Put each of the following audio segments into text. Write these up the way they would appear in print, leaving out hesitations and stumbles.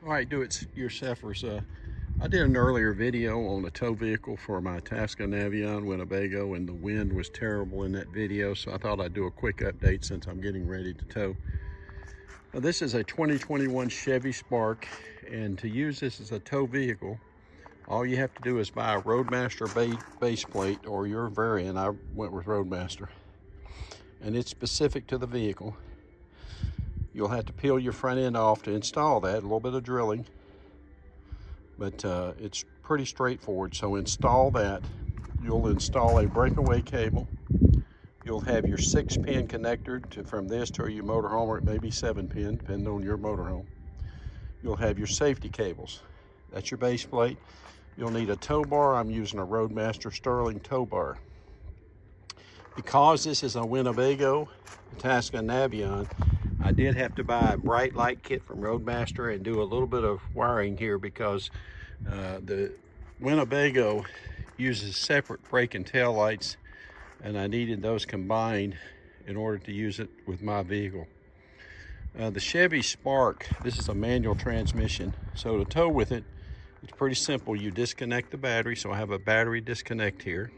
All right, do-it-yourselfers. I did an earlier video on a tow vehicle for my Itasca Navion Winnebago, and the wind was terrible in that video, so I thought I'd do a quick update since I'm getting ready to tow. Now, this is a 2021 Chevy Spark, and to use this as a tow vehicle, all you have to do is buy a Roadmaster base plate or your variant. I went with Roadmaster, and it's specific to the vehicle. You'll have to peel your front end off to install that, a little bit of drilling, but it's pretty straightforward. So install that. You'll install a breakaway cable. You'll have your 6-pin connector from this to your motorhome, or it may be 7-pin, depending on your motorhome. You'll have your safety cables. That's your base plate. You'll need a tow bar. I'm using a Roadmaster Sterling tow bar. Because this is a Winnebago Itasca Navion, I did have to buy a bright light kit from Roadmaster and do a little bit of wiring here because the Winnebago uses separate brake and tail lights, and I needed those combined in order to use it with my vehicle. The Chevy Spark, this is a manual transmission, so to tow with it, it's pretty simple. You disconnect the battery, so I have a battery disconnect here.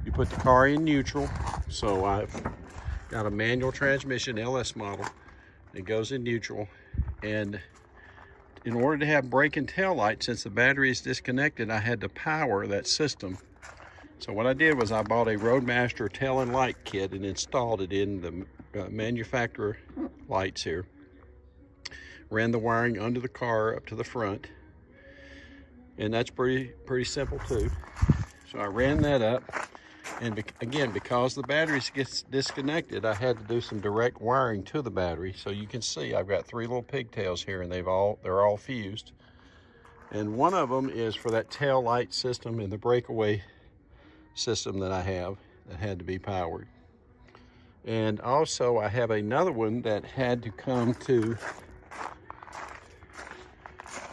You put the car in neutral, so I've got a manual transmission LS model. It goes in neutral, and in order to have brake and tail light, since the battery is disconnected, I had to power that system. So what I did was I bought a Roadmaster tail and light kit and installed it in the manufacturer lights here. Ran the wiring under the car up to the front, and that's pretty simple too. So I ran that up. And again, because the battery gets disconnected, I had to do some direct wiring to the battery. So you can see I've got 3 little pigtails here, and they're all fused. And one of them is for that tail light system and the breakaway system that I have that had to be powered. And also I have another one that had to come to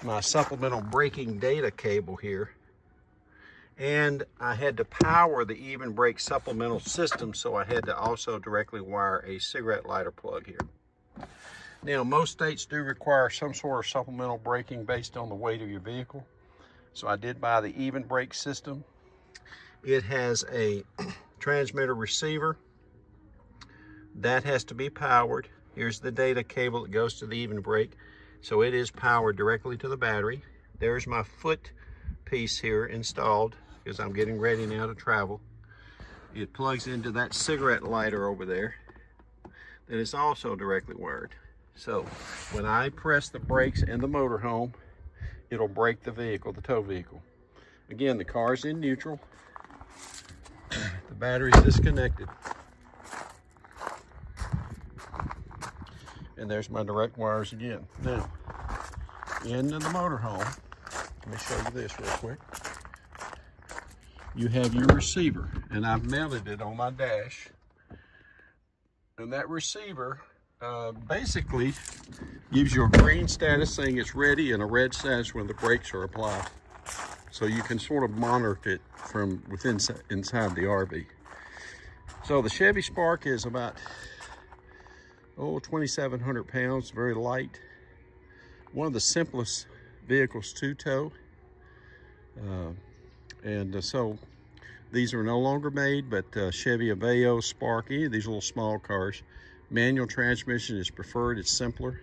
my supplemental braking data cable here. And I had to power the Even Brake supplemental system, so I had to also directly wire a cigarette lighter plug here. Now, most states do require some sort of supplemental braking based on the weight of your vehicle. So I did buy the Even Brake system. It has a transmitter receiver. That has to be powered. Here's the data cable that goes to the Even Brake. So it is powered directly to the battery. There's my foot piece here installed because I'm getting ready now to travel. It plugs into that cigarette lighter over there that is also directly wired. So when I press the brakes in the motorhome, it'll brake the vehicle, the tow vehicle. Again, the car's in neutral. The battery's disconnected. And there's my direct wires again. Now, into the motorhome, let me show you this real quick. You have your receiver, and I've mounted it on my dash. And that receiver basically gives you a green status saying it's ready and a red status when the brakes are applied. So you can sort of monitor it from inside the RV. So the Chevy Spark is about 2,700 pounds, very light. One of the simplest vehicles to tow. So these are no longer made, but Chevy Aveo, Spark, any of these little small cars, manual transmission is preferred. It's simpler.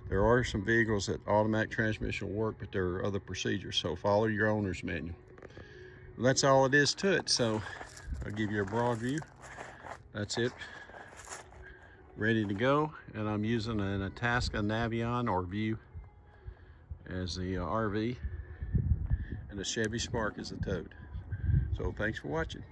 There are some vehicles that automatic transmission will work, but there are other procedures, so follow your owner's manual. That's all it is to it. So I'll give you a broad view. That's it, ready to go. And I'm using an Itasca Navion or View as the RV, and the Chevy Spark is the toad. So thanks for watching.